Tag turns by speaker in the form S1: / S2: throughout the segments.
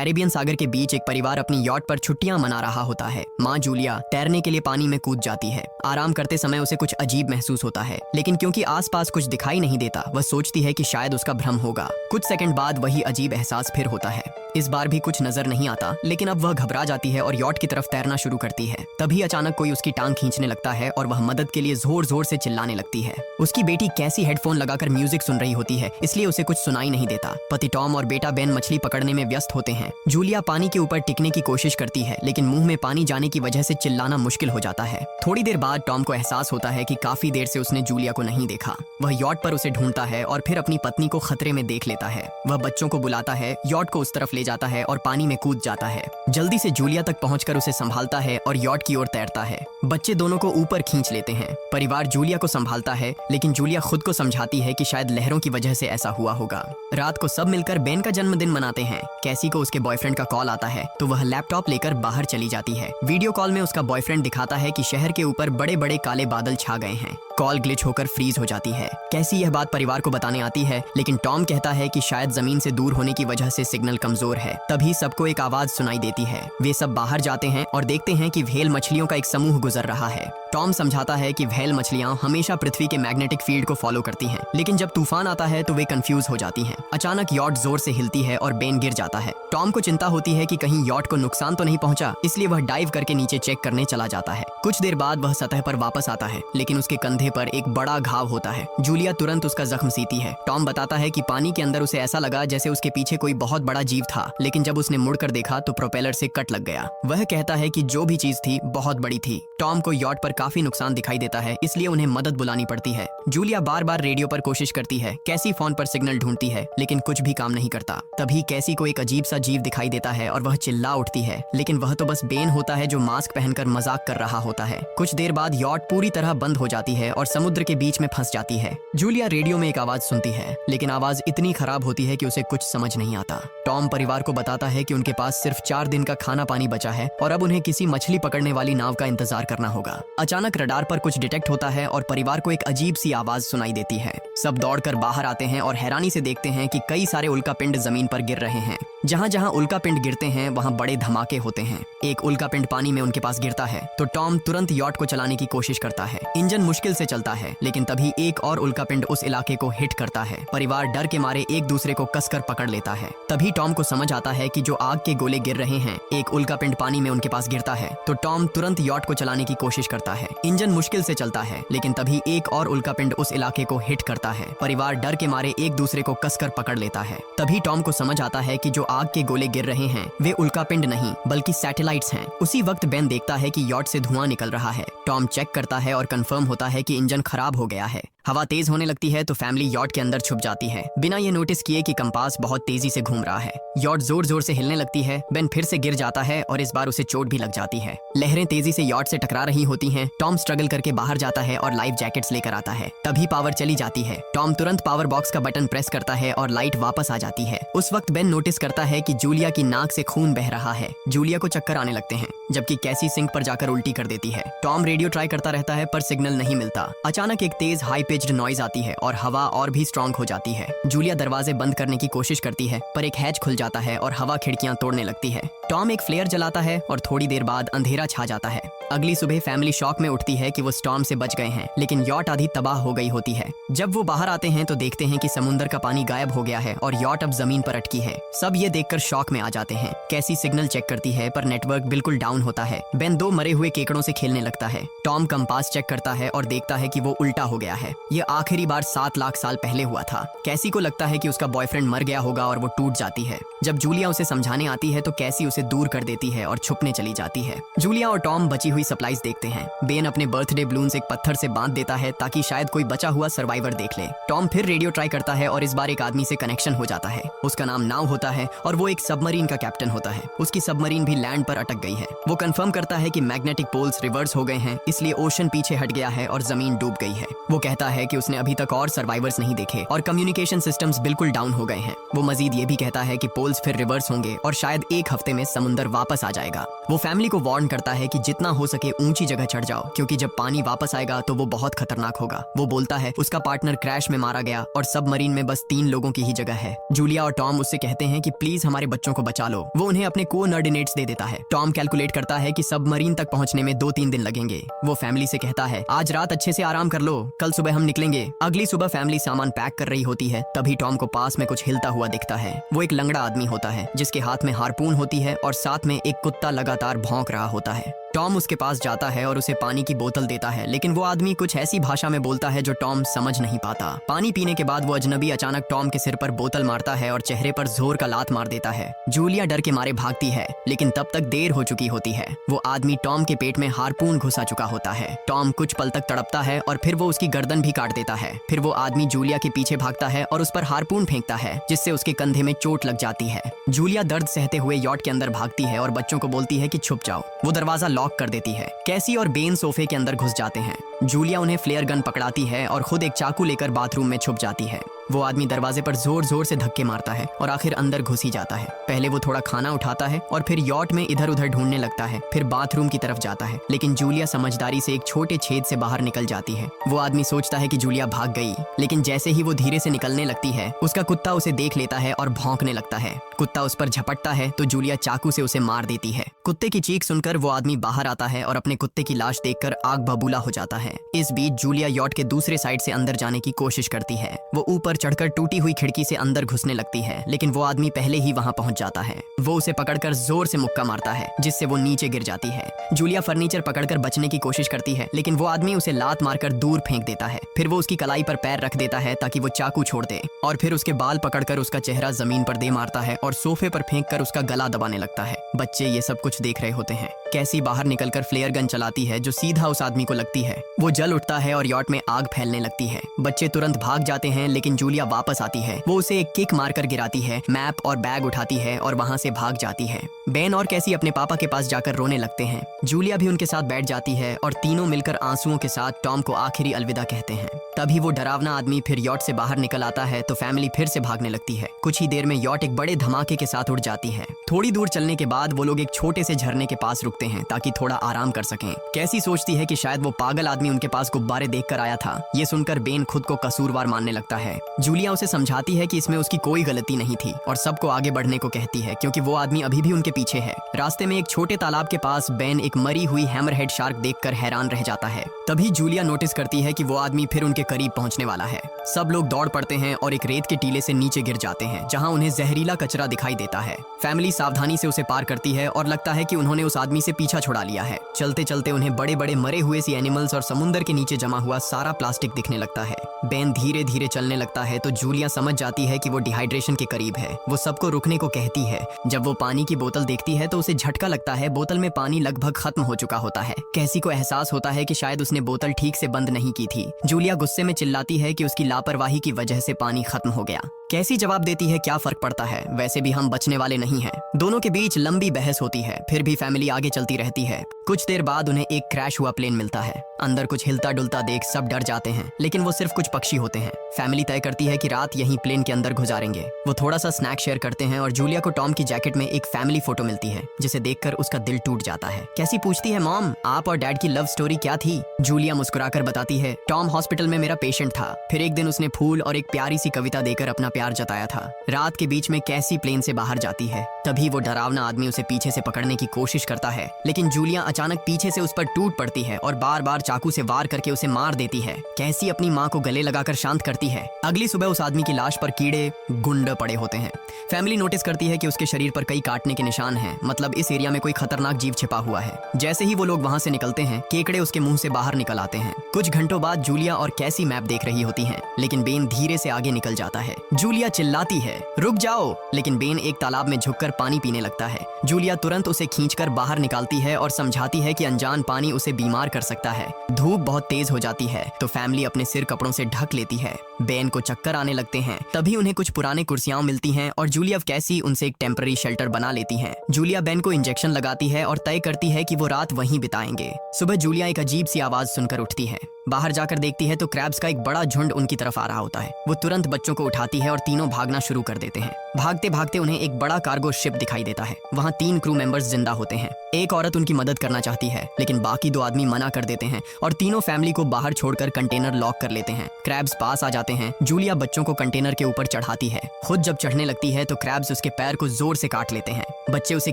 S1: Caribbean सागर के बीच एक परिवार अपनी यॉट पर छुट्टियां मना रहा होता है। माँ जूलिया तैरने के लिए पानी में कूद जाती है। आराम करते समय उसे कुछ अजीब महसूस होता है, लेकिन क्योंकि आसपास कुछ दिखाई नहीं देता, वह सोचती है कि शायद उसका भ्रम होगा। कुछ सेकंड बाद वही अजीब एहसास फिर होता है। इस बार भी कुछ नजर नहीं आता, लेकिन अब वह घबरा जाती है और यॉट की तरफ तैरना शुरू करती है। तभी अचानक कोई उसकी टांग खींचने लगता है और वह मदद के लिए जोर जोर से चिल्लाने लगती है। उसकी बेटी कैसी हेडफोन लगाकर म्यूजिक सुन रही होती है, इसलिए उसे कुछ सुनाई नहीं देता। पति टॉम और बेटा बेन मछली पकड़ने में व्यस्त होते हैं। जूलिया पानी के ऊपर टिकने की कोशिश करती है, लेकिन मुंह में पानी जाने की वजह से चिल्लाना मुश्किल हो जाता है। थोड़ी देर बाद टॉम को एहसास होता है कि काफी देर से उसने जूलिया को नहीं देखा। वह यॉट पर उसे ढूंढता है और फिर अपनी पत्नी को खतरे में देख लेता है। वह बच्चों को बुलाता है, यॉट को उस तरफ ले जाता है और पानी में कूद जाता है। जल्दी से जूलिया तक पहुंचकर उसे संभालता है और यॉट की ओर तैरता है। बच्चे दोनों को ऊपर खींच लेते हैं। परिवार जूलिया को संभालता है, लेकिन जूलिया खुद को समझाती है कि शायद लहरों की वजह से ऐसा हुआ होगा। रात को सब मिलकर बेन का जन्मदिन मनाते हैं। कैसी को उसके बॉयफ्रेंड का कॉल आता है, तो वह लैपटॉप लेकर बाहर चली जाती है। वीडियो कॉल में उसका बॉयफ्रेंड दिखाता है कि शहर के ऊपर बड़े बड़े काले बादल छा गए हैं। कॉल ग्लिच होकर फ्रीज हो जाती है। कैसी यह बात परिवार को बताने आती है, लेकिन टॉम कहता है कि शायद जमीन से दूर होने की वजह से सिग्नल कमजोर है। तभी सबको एक आवाज सुनाई देती है। वे सब बाहर जाते हैं और देखते हैं कि व्हेल मछलियों का एक समूह गुजर रहा है। टॉम समझाता है कि व्हेल मछलियां हमेशा पृथ्वी के मैग्नेटिक फील्ड को फॉलो करती हैं, लेकिन जब तूफान आता है तो वे कंफ्यूज हो जाती हैं। अचानक यॉट जोर से हिलती है और बेन गिर जाता है। टॉम को चिंता होती है कि कहीं यॉट को नुकसान तो नहीं पहुंचा, इसलिए वह डाइव करके नीचे चेक करने चला जाता है। कुछ देर बाद वह सतह पर वापस आता है, लेकिन उसके कंधे पर एक बड़ा घाव होता है। जूलिया तुरंत उसका जख्म सीती है। टॉम बताता है कि पानी के अंदर उसे ऐसा लगा जैसे उसके पीछे कोई बहुत बड़ा जीव था, लेकिन जब उसने मुड़कर देखा तो प्रोपेलर से कट लग गया। वह कहता है कि जो भी चीज थी बहुत बड़ी थी। टॉम को यॉट पर काफी नुकसान दिखाई देता है, इसलिए उन्हें मदद बुलानी पड़ती है। जूलिया बार बार रेडियो पर कोशिश करती है। कैसी फोन पर सिग्नल ढूंढती है, लेकिन कुछ भी काम नहीं करता। तभी कैसी को एक अजीब सा जीव दिखाई देता है और वह चिल्ला उठती है, लेकिन वह तो बस बेन होता है जो मास्क पहनकर मजाक कर रहा होता है। कुछ देर बाद यॉट पूरी तरह बंद हो जाती है और समुद्र के बीच में फंस जाती है। जूलिया रेडियो में एक आवाज सुनती है, लेकिन आवाज इतनी खराब होती है कि उसे कुछ समझ नहीं आता। टॉम परिवार को बताता है कि उनके पास सिर्फ 4 दिन का खाना पानी बचा है और अब उन्हें किसी मछली पकड़ने वाली नाव का इंतजार करना होगा। अचानक रडार पर कुछ डिटेक्ट होता है और परिवार को एक अजीब सी आवाज सुनाई देती है। सब दौड़कर बाहर आते हैं और हैरानी से देखते हैं कि कई सारे उल्कापिंड जमीन पर गिर रहे हैं। जहाँ जहाँ उल्कापिंड गिरते हैं वहाँ बड़े धमाके होते हैं। एक उल्कापिंड पानी में उनके पास गिरता है तो टॉम तुरंत यॉट को चलाने की कोशिश करता है। इंजन मुश्किल से चलता है, लेकिन तभी एक और उल्कापिंड उस इलाके को हिट करता है। परिवार डर के मारे एक दूसरे को कसकर पकड़ लेता है। तभी टॉम को समझ आता है कि जो आग के गोले गिर रहे हैं, एक उल्कापिंड पानी में उनके पास गिरता है, तो टॉम तुरंत यॉट को चलाने की कोशिश करता है। इंजन मुश्किल से चलता है, लेकिन तभी एक और उल्कापिंड उस इलाके को हिट करता है। परिवार डर के मारे एक दूसरे को कसकर पकड़ लेता है। तभी टॉम को समझ आता है कि जो आग के गोले गिर रहे हैं वे उल्कापिंड नहीं बल्कि सैटेलाइट्स हैं। उसी वक्त बेन देखता है कि यॉट से धुआं निकल रहा है। टॉम चेक करता है और कंफर्म होता है कि इंजन खराब हो गया है। हवा तेज होने लगती है तो फैमिली यॉट के अंदर छुप जाती है, बिना ये नोटिस किए कि कंपास बहुत तेजी से घूम रहा है। यॉट जोर जोर से हिलने लगती है। बेन फिर से गिर जाता है और इस बार उसे चोट भी लग जाती है। लहरें तेजी से यॉट से टकरा रही होती हैं। टॉम स्ट्रगल करके बाहर जाता है और लाइफ जैकेट्स लेकर आता है। तभी पावर चली जाती है। टॉम तुरंत पावर बॉक्स का बटन प्रेस करता है और लाइट वापस आ जाती है। उस वक्त बेन नोटिस करता है कि जूलिया की नाक से खून बह रहा है। जूलिया को चक्कर आने लगते हैं, जबकि कैसी सिंक पर जाकर उल्टी कर देती है। टॉम रेडियो ट्राई करता रहता है पर सिग्नल नहीं मिलता। अचानक एक तेज हाई पिच्ड नॉइज आती है और हवा और भी स्ट्रांग हो जाती है। जूलिया दरवाजे बंद करने की कोशिश करती है, पर एक हैच खुल जाता है और हवा खिड़कियां तोड़ने लगती है। टॉम एक फ्लेयर जलाता है और थोड़ी देर बाद अंधेरा छा जाता है। अगली सुबह फैमिली शॉक में उठती है कि वो स्टॉर्म से बच गए हैं, लेकिन यॉट आधी तबाह हो गई होती है। जब वो बाहर आते हैं तो देखते हैं कि समुद्र का पानी गायब हो गया है और यॉट अब जमीन पर अटकी है। सब ये देखकर शॉक में आ जाते हैं। कैसी सिग्नल चेक करती है पर नेटवर्क बिल्कुल डाउन होता है। बेन 2 मरे हुए केकड़ों से खेलने लगता है। टॉम कंपास चेक करता है और देखता है कि वो उल्टा हो गया है। ये आखिरी बार 7 लाख साल पहले हुआ था। कैसी को लगता है कि उसका बॉयफ्रेंड मर गया होगा और वो टूट जाती है। जब जूलिया उसे समझाने आती है तो कैसी उसे दूर कर देती है और छुपने चली जाती है। जूलिया और टॉम बची हुई सप्लाईज देखते हैं। बेन अपने बर्थडे बलून्स एक पत्थर से बांध देता है ताकि शायद कोई बचा हुआ सर्वाइवर देख ले। टॉम फिर रेडियो ट्राई करता है और इस बार एक आदमी से कनेक्शन हो जाता है। उसका नाम नाव होता है और वो एक सबमरीन का कैप्टन होता है। उसकी सबमरीन भी लैंड पर अटक गई है। वो कंफर्म करता है कि मैग्नेटिक पोल्स रिवर्स हो गए हैं, इसलिए ओशन पीछे हट गया है और जमीन डूब गई है। वो कहता है कि उसने अभी तक और सर्वाइवर्स नहीं देखे और कम्युनिकेशन सिस्टम्स बिल्कुल डाउन हो गए हैं। वो मजीद ये भी कहता है कि पोल्स फिर रिवर्स होंगे और शायद एक हफ्ते में समुंदर वापस आ जाएगा। वो फैमिली को वार्न करता है कि जितना हो सके ऊंची जगह चढ़ जाओ, क्योंकि जब पानी वापस आएगा तो वो बहुत खतरनाक होगा। वो बोलता है उसका पार्टनर क्रैश में मारा गया और सबमरीन में बस 3 लोगों की ही जगह है। जूलिया और टॉम उससे कहते हैं कि प्लीज हमारे बच्चों को बचा लो। वो उन्हें अपने कोऑर्डिनेट्स दे देता है। टॉम कैलकुलेट करता है कि सबमरीन तक पहुंचने में 2-3 दिन लगेंगे। वो फैमिली से कहता है आज रात अच्छे से आराम कर लो, कल सुबह हम निकलेंगे। अगली सुबह फैमिली सामान पैक कर रही होती है, तभी टॉम को पास में कुछ हिलता हुआ दिखता है। वो एक लंगड़ा आदमी होता है जिसके हाथ में हार्पून होती है और साथ में एक कुत्ता लगातार भौंक रहा होता है। टॉम उसके पास जाता है और उसे पानी की बोतल देता है, लेकिन वो आदमी कुछ ऐसी भाषा में बोलता है जो टॉम समझ नहीं पाता। पानी पीने के बाद वो अजनबी अचानक टॉम के सिर पर बोतल मारता है और चेहरे पर जोर का लात मार देता है। जूलिया डर के मारे भागती है, लेकिन तब तक देर हो चुकी होती है। वो आदमी टॉम के पेट में हार्पून घुसा चुका होता है। टॉम कुछ पल तक तड़पता है और फिर वो उसकी गर्दन भी काट देता है। फिर वो आदमी जूलिया के पीछे भागता है और उस पर हार्पून फेंकता है, जिससे उसके कंधे में चोट लग जाती है। जूलिया दर्द सहते हुए यॉट के अंदर भागती है और बच्चों को बोलती है कि छुप जाओ। वो दरवाजा लॉक कर देती है। कैसी और बेन सोफे के अंदर घुस जाते हैं। जूलिया उन्हें फ्लेयर गन पकड़ाती है और खुद एक चाकू लेकर बाथरूम में छुप जाती है। वो आदमी दरवाजे पर जोर जोर से धक्के मारता है और आखिर अंदर घुस ही जाता है। पहले वो थोड़ा खाना उठाता है और फिर यॉट में इधर उधर ढूंढने लगता है, फिर बाथरूम की तरफ जाता है, लेकिन जूलिया समझदारी से एक छोटे छेद से बाहर निकल जाती है। वो आदमी सोचता है कि जूलिया भाग गई, लेकिन जैसे ही वो धीरे से निकलने लगती है, उसका कुत्ता उसे देख लेता है और भौंकने लगता है। कुत्ता उस पर झपटता है तो जूलिया चाकू से उसे मार देती है। कुत्ते की चीख सुनकर वो आदमी बाहर आता है और अपने कुत्ते की लाश देखकर आग बबूला हो जाता है। इस बीच जूलिया यॉट के दूसरे साइड से अंदर जाने की कोशिश करती है। वो ऊपर चढ़कर टूटी हुई खिड़की से अंदर घुसने लगती है, लेकिन वो आदमी पहले ही वहां पहुंच जाता है। वो उसे पकड़कर जोर से मुक्का मारता है, जिससे वो नीचे गिर जाती है। जूलिया फर्नीचर पकड़कर बचने की कोशिश करती है, लेकिन वो आदमी उसे लात मारकर दूर फेंक देता है। फिर वो उसकी कलाई पर पैर रख देता है ताकि वो चाकू छोड़ दे, और फिर उसके बाल पकड़कर उसका चेहरा जमीन पर दे मारता है और सोफे पर फेंककर उसका गला दबाने लगता है। बच्चे ये सब कुछ देख रहे होते हैं। कैसी बाहर निकलकर फ्लेयर गन चलाती है जो सीधा उस आदमी को लगती है। वो जल उठता है और यॉट में आग फैलने लगती है। बच्चे तुरंत भाग जाते हैं, लेकिन जूलिया वापस आती है। वो उसे एक किक मारकर गिराती है, मैप और बैग उठाती है और वहां से भाग जाती है। बेन और कैसी अपने पापा के पास जाकर रोने लगते हैं। जूलिया भी उनके साथ बैठ जाती है और तीनों मिलकर आंसुओं के साथ टॉम को आखिरी अलविदा कहते हैं। तभी वो डरावना आदमी फिर यॉट से बाहर निकल आता है तो फैमिली फिर से भागने लगती है। कुछ ही देर में यॉट एक बड़े धमाके के साथ उड़ जाती है। थोड़ी दूर चलने के बाद वो लोग एक छोटे से झरने के पास रुकते हैं ताकि थोड़ा आराम कर सकें। कैसी सोचती है कि शायद वो पागल आदमी उनके पास गुब्बारे देखकर आया था। ये सुनकर बेन खुद को कसूरवार मानने लगता है। जूलिया उसे समझाती है कि इसमें उसकी कोई गलती नहीं थी और सबको आगे बढ़ने को कहती है, क्योंकि वो आदमी अभी भी उनके पीछे है। रास्ते में एक छोटे तालाब के पास बेन एक मरी हुई हैमरहेड शार्क देखकर हैरान रह जाता है। तभी जूलिया नोटिस करती है कि वो आदमी फिर उनके करीब पहुंचने वाला है। सब लोग दौड़ पड़ते हैं और एक रेत के टीले से नीचे गिर जाते हैं, जहां उन्हें जहरीला कचरा दिखाई देता है। फैमिली सावधानी से उसे पार करती है और लगता है कि उन्होंने उस आदमी से पीछा छुड़ा लिया है। चलते चलते उन्हें बड़े बड़े मरे हुए सी एनिमल्स और समुंदर के नीचे जमा हुआ सारा प्लास्टिक दिखने लगता है। बेन धीरे धीरे चलने लगता है तो जूलिया समझ जाती है कि वो डिहाइड्रेशन के करीब है। वो सबको रुकने को कहती है। जब वो पानी की बोतल देखती है तो उसे झटका लगता है। बोतल में पानी लगभग खत्म हो चुका होता है। कैसी को एहसास होता है कि शायद उसने बोतल ठीक से बंद नहीं की थी। जूलिया गुस्से में चिल्लाती है कि उसकी लापरवाही की वजह से पानी खत्म हो गया। कैसी जवाब देती है, क्या फर्क पड़ता है, वैसे भी हम बचने वाले नहीं हैं। दोनों के बीच लंबी बहस होती है, फिर भी फैमिली आगे चलती रहती है। कुछ देर बाद उन्हें एक क्रैश हुआ प्लेन मिलता है। अंदर कुछ हिलता डुलता देख सब डर जाते हैं, लेकिन वो सिर्फ कुछ पक्षी होते हैं। फैमिली तय करती है कि रात यहीं प्लेन के अंदर गुजारेंगे। वो थोड़ा सा स्नैक शेयर करते हैं और जूलिया को टॉम की जैकेट में एक फैमिली फोटो मिलती है, जिसे देखकर उसका दिल टूट जाता है। कैसी पूछती है, मॉम आप और डैड की लव स्टोरी क्या थी? जूलिया मुस्कुराकर बताती है, टॉम हॉस्पिटल में मेरा पेशेंट था। फिर एक दिन उसने फूल और एक प्यारी सी कविता देकर अपना प्यार जताया था। रात के बीच में कैसी प्लेन से बाहर जाती है। तभी वो डरावना आदमी उसे पीछे से पकड़ने की कोशिश करता है, लेकिन जूलिया अचानक पीछे से उस पर टूट पड़ती है और बार बार चाकू से वार करके उसे मार देती है। कैसी अपनी माँ को गले लगाकर शांत करती है। अगली सुबह उस आदमी की लाश पर कीड़े गुंड पड़े होते हैं। फैमिली नोटिस करती है कि उसके शरीर पर कई काटने के निशान हैं, मतलब इस एरिया में कोई खतरनाक जीव छिपा हुआ है। जैसे ही वो लोग वहाँ से निकलते हैं, केकड़े उसके मुंह से बाहर निकल आते हैं। कुछ घंटों बाद जूलिया और कैसी मैप देख रही होती हैं, लेकिन बेन धीरे से आगे निकल जाता है। जूलिया चिल्लाती है, रुक जाओ, लेकिन बेन एक तालाब में झुककर कर पानी पीने लगता है। जूलिया तुरंत उसे खींचकर बाहर निकालती है और समझाती है कि अनजान पानी उसे बीमार कर सकता है। धूप बहुत तेज हो जाती है तो फैमिली अपने सिर कपड़ों से ढक लेती है। बेन को चक्कर आने लगते हैं। तभी उन्हें कुछ पुराने कुर्सियां मिलती हैं और जूलिया कैसी उनसे एक टेम्पररी शेल्टर बना लेती हैं। जूलिया बेन को इंजेक्शन लगाती है और तय करती है कि वो रात वहीं बिताएंगे। सुबह जूलिया एक अजीब सी आवाज सुनकर उठती है। बाहर जाकर देखती है तो क्रैब्स का एक बड़ा झुंड उनकी तरफ आ रहा होता है। वो तुरंत बच्चों को उठाती है और तीनों भागना शुरू कर देते हैं। भागते भागते उन्हें एक बड़ा कार्गो शिप दिखाई देता है। वहाँ 3 क्रू मेंबर्स जिंदा होते हैं। एक औरत उनकी मदद करना चाहती है लेकिन बाकी 2 आदमी मना कर देते हैं और तीनों फैमिली को बाहर छोड़कर कंटेनर लॉक कर लेते हैं। क्रैब्स पास आ जाते हैं। जूलिया बच्चों को कंटेनर के ऊपर चढ़ाती है। खुद जब चढ़ने लगती है तो क्रैब्स उसके पैर को जोर से काट लेते हैं। बच्चे उसे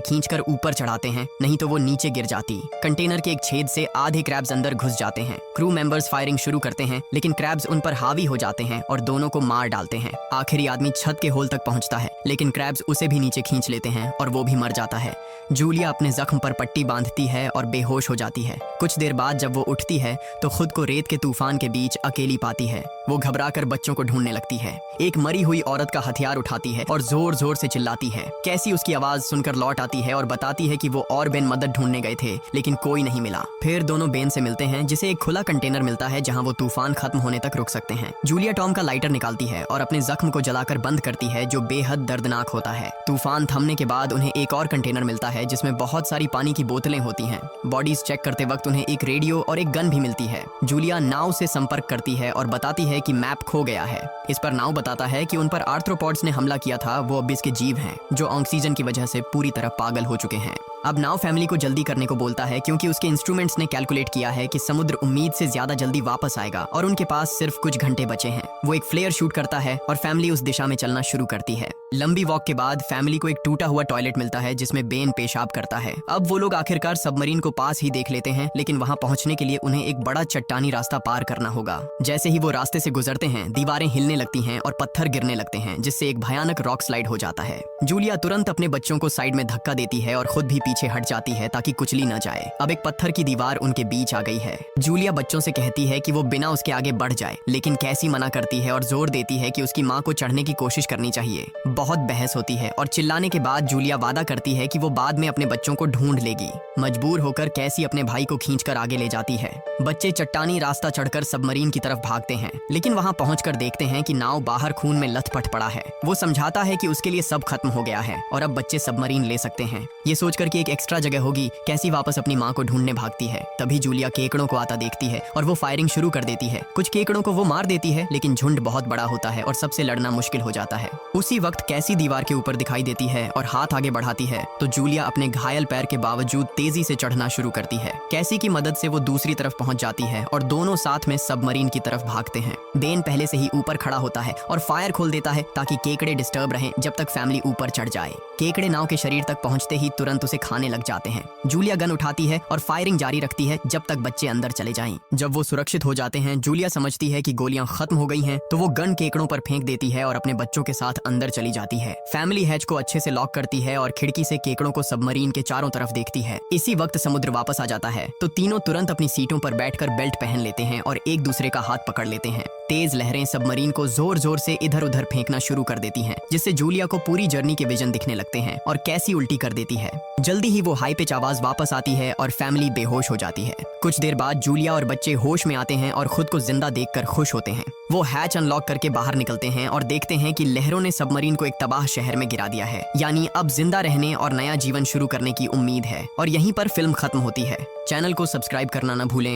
S1: खींचकर ऊपर चढ़ाते हैं, नहीं तो वो नीचे गिर जाती। कंटेनर के एक छेद से आधे क्रैब्स अंदर घुस जाते हैं। क्रू मेंबर्स फायरिंग शुरू करते हैं लेकिन क्रैब्स उन पर हावी हो जाते हैं और दोनों को मार डालते हैं। आखिरी आदमी छत के होल तक पहुंचता है लेकिन क्रैब्स उसे भी नीचे खींच लेते हैं और वो भी मर जाता है। जूलिया अपने जख्म पर पट्टी बांधती है और बेहोश हो जाती है। कुछ देर बाद जब वो उठती है तो खुद को रेत के तूफान के बीच अकेली पाती है। वो घबराकर बच्चों को ढूंढने लगती है। एक मरी हुई औरत का हथियार उठाती है और जोर जोर से चिल्लाती है। कैसी उसकी आवाज सुनकर लौट आती है और बताती है कि वो और बेन मदद ढूंढने गए थे लेकिन कोई नहीं मिला। फिर दोनों बेन से मिलते हैं जिसे एक खुला कंटेनर मिलता है जहां वो तूफान खत्म होने तक रुक सकते हैं। जूलिया टॉम का लाइटर निकालती है और अपने जख्म को जलाकर बंद करती है जो बेहद दर्दनाक होता है। तूफान थमने के बाद उन्हें एक और कंटेनर मिलता है जिसमें बहुत सारी पानी की बोतलें होती हैं। बॉडीज चेक करते वक्त उन्हें एक रेडियो और एक गन भी मिलती है। जूलिया नाव से संपर्क करती है और बताती है कि मैप खो गया है। इस पर नाव बताता है कि उन पर आर्थ्रोपॉड्स ने हमला किया था, वो अबिस के जीव हैं जो ऑक्सीजन की वजह से पूरी तरह पागल हो चुके हैं। अब नाव फैमिली को जल्दी करने को बोलता है क्योंकि उसके इंस्ट्रूमेंट्स ने कैलकुलेट किया है कि समुद्र उम्मीद से ज्यादा जल्दी वापस आएगा और उनके पास सिर्फ कुछ घंटे बचे हैं। वो एक फ्लेयर शूट करता है और फैमिली उस दिशा में चलना शुरू करती है। लंबी वॉक के बाद फैमिली को एक टूटा हुआ टॉयलेट मिलता है जिसमें बेन पेशाब करता है। अब वो लोग आखिरकार सबमरीन को पास ही देख लेते हैं लेकिन वहां पहुंचने के लिए उन्हें एक बड़ा चट्टानी रास्ता पार करना होगा। जैसे ही वो रास्ते से गुजरते हैं दीवारें हिलने लगती हैं और पत्थर गिरने लगते हैं जिससे एक भयानक रॉक स्लाइड हो जाता है। जूलिया तुरंत अपने बच्चों को साइड में धक्का देती है और खुद भी पीछे हट जाती है ताकि कुचली न जाए। अब एक पत्थर की दीवार उनके बीच आ गई है। जूलिया बच्चों से कहती है कि वो बिना उसके आगे बढ़ जाए लेकिन कैसी मना करती है और जोर देती है कि उसकी माँ को चढ़ने की कोशिश करनी चाहिए। बहुत बहस होती है और चिल्लाने के बाद जूलिया वादा करती है कि वो बाद में अपने बच्चों को ढूंढ लेगी। मजबूर होकर कैसी अपने भाई को खींचकर आगे ले जाती है। बच्चे चट्टानी रास्ता चढ़कर सबमरीन की तरफ भागते हैं लेकिन वहां पहुंचकर देखते हैं कि नाव बाहर खून में लथपथ पड़ा है। वो समझाता है कि उसके लिए सब खत्म हो गया है और अब बच्चे सबमरीन ले सकते हैं। ये सोचकर कि एक एक्स्ट्रा जगह होगी कैसी वापस अपनी माँ को ढूंढने भागती है। तभी जूलिया केकड़ों को आता देखती है और वो फायरिंग शुरू कर देती है। कुछ केकड़ों को वो मार देती है लेकिन झुंड बहुत बड़ा होता है और सबसे लड़ना मुश्किल हो जाता है। उसी वक्त कैसी दीवार के ऊपर दिखाई देती है और हाथ आगे बढ़ाती है तो जूलिया अपने घायल पैर के बावजूद तेजी से चढ़ना शुरू करती है। कैसी की मदद से वो दूसरी तरफ पहुंच जाती है और दोनों साथ में सबमरीन की तरफ भागते हैं। बेन पहले से ही ऊपर खड़ा होता है और फायर खोल देता है ताकि केकड़े डिस्टर्ब रहें जब तक फैमिली ऊपर चढ़ जाए। केकड़े नाव के शरीर तक पहुंचते ही तुरंत उसे खाने लग जाते हैं। जूलिया गन उठाती है और फायरिंग जारी रखती है जब तक बच्चे अंदर चले जाएं। जब वो सुरक्षित हो जाते हैं जूलिया समझती है कि गोलियां खत्म हो गई हैं तो वो गन केकड़ों पर फेंक देती है और अपने बच्चों के साथ अंदर चली जाती है। फैमिली हैच को अच्छे से लॉक करती है और खिड़की से केकड़ों को सबमरीन के चारों तरफ देखती है। इसी वक्त समुद्र वापस आ जाता है तो तीनों तुरंत अपनी सीटों पर बैठकर बेल्ट पहन लेते हैं और एक दूसरे का हाथ पकड़ लेते हैं। तेज लहरें सबमरीन को जोर जोर से इधर उधर फेंकना शुरू कर देती हैं जिससे जूलिया को पूरी जर्नी के विजन दिखने लगते हैं और कैसी उल्टी कर देती है। जल्दी ही वो हाई पिच आवाज वापस आती है और फैमिली बेहोश हो जाती है। कुछ देर बाद जूलिया और बच्चे होश में आते हैं और खुद को जिंदा देखकर खुश होते हैं। वो हैच अनलॉक करके बाहर निकलते हैं और देखते हैं कि लहरों ने सबमरीन को एक तबाह शहर में गिरा दिया है। यानी अब जिंदा रहने और नया जीवन शुरू करने की उम्मीद है। और यहीं पर फिल्म खत्म होती है। चैनल को सब्सक्राइब करना न भूलें।